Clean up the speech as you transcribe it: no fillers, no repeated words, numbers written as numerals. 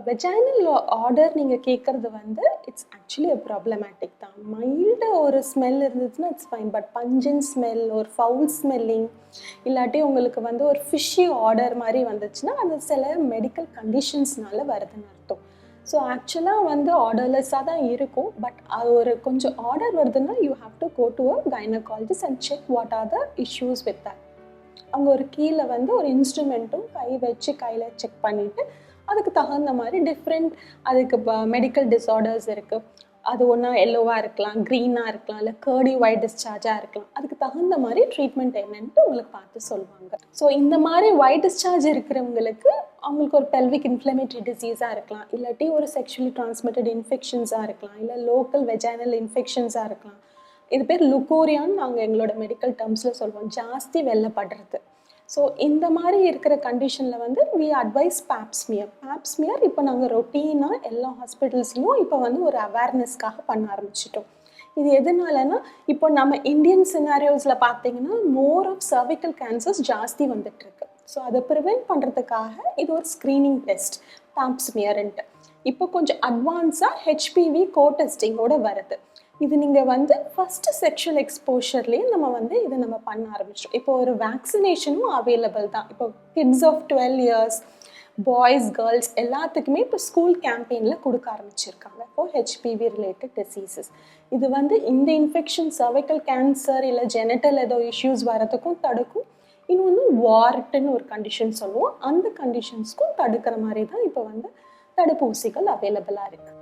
Vaginal order நீங்கள் கேட்குறது வந்து இட்ஸ் ஆக்சுவலி ப்ராப்ளமேட்டிக் தான். மைல்டு ஒரு ஸ்மெல் இருந்துச்சுன்னா இட்ஸ் ஃபைன். பட் பஞ்சன் ஸ்மெல், ஒரு ஃபவுல் ஸ்மெல்லிங், இல்லாட்டி உங்களுக்கு வந்து ஒரு ஃபிஷ்ஷி ஆர்டர் மாதிரி வந்துச்சுன்னா அது சில மெடிக்கல் கண்டிஷன்ஸ்னால வருதுன்னு அர்த்தம். ஸோ ஆக்சுவலாக வந்து ஆர்டர்லெஸ்ஸாக தான் இருக்கும். பட் அது ஒரு கொஞ்சம் ஆர்டர் வருதுன்னா you have to go to a gynaecologist and check what are the issues with that. அவங்க ஒரு கீழே வந்து ஒரு இன்ஸ்ட்ருமெண்ட்டும் கையில் செக் பண்ணிவிட்டு அதுக்கு தகுந்த மாதிரி டிஃப்ரெண்ட் அதுக்கு மெடிக்கல் டிஸார்டர்ஸ் இருக்குது. அது ஒன்றா எல்லோவாக இருக்கலாம், க்ரீனாக இருக்கலாம், இல்லை கர்டி ஒயிட் டிஸ்சார்ஜாக இருக்கலாம். அதுக்கு தகுந்த மாதிரி ட்ரீட்மெண்ட் என்னன்ட்டு உங்களுக்கு பார்த்து சொல்லுவாங்க. ஸோ இந்த மாதிரி ஒயிட் டிஸ்சார்ஜ் இருக்கிறவங்களுக்கு அவங்களுக்கு ஒரு பெல்விக் இன்ஃப்ளமேட்டரி டிசீஸாக இருக்கலாம், இல்லாட்டி ஒரு செக்ஷுவலி டிரான்ஸ்மிட்டட் இன்ஃபெக்ஷன்ஸாக இருக்கலாம், இல்லை லோக்கல் வெஜைனல் இன்ஃபெக்ஷன்ஸாக இருக்கலாம். இது பேர் லுக்கோரியான்னு நாங்கள் எங்களோட மெடிக்கல் டேர்ம்ஸில் சொல்லுவோம், ஜாஸ்தி வெள்ளைப்படுறது. ஸோ இந்த மாதிரி இருக்கிற கண்டிஷனில் வந்து வி அட்வைஸ் பேப்ஸ்மியர். பேப்ஸ்மியர் இப்போ நாங்கள் ரொட்டீனாக எல்லா ஹாஸ்பிட்டல்ஸ்லையும் இப்போ வந்து ஒரு அவேர்னஸ்க்காக பண்ண ஆரம்பிச்சிட்டோம். இது எதனாலனா இப்போ நம்ம இந்தியன் சினாரியோஸில் பார்த்தீங்கன்னா மோர் ஆஃப் சர்விக்கல் கேன்சர்ஸ் ஜாஸ்தி வந்துட்டுருக்கு. ஸோ அதை ப்ரிவெண்ட் பண்ணுறதுக்காக இது ஒரு ஸ்க்ரீனிங் டெஸ்ட் பேப்ஸ்மியர்ன்ட்டு. இப்போ கொஞ்சம் அட்வான்ஸாக ஹெச்பிவி கோ டெஸ்டிங்கோடு வருது. இது நீங்கள் வந்து ஃபஸ்ட்டு செக்ஷுவல் எக்ஸ்போஷர்லேயே நம்ம வந்து இதை நம்ம பண்ண ஆரம்பிச்சிட்டோம். இப்போ ஒரு வேக்சினேஷனும் அவைலபிள் தான். இப்போ kids of 12 years, boys, girls எல்லாத்துக்குமே இப்போ ஸ்கூல் கேம்பெயினில் கொடுக்க ஆரம்பிச்சிருக்காங்க ஃபார் ஹெச்பிவி ரிலேட்டட் டிசீசஸ். இது வந்து இந்த இன்ஃபெக்ஷன் சர்வைக்கல் கேன்சர் இல்லை ஜெனட்டல் ஏதோ இஷ்யூஸ் வரதுக்கும் தடுக்கும். இன்னொன்று வார்ட்டுன்னு ஒரு கண்டிஷன் சொல்லுவோம், அந்த கண்டிஷன்ஸ்க்கும் தடுக்கிற மாதிரி தான் இப்போ வந்து தடுப்பூசிகள் அவைலபிளாக இருக்குது.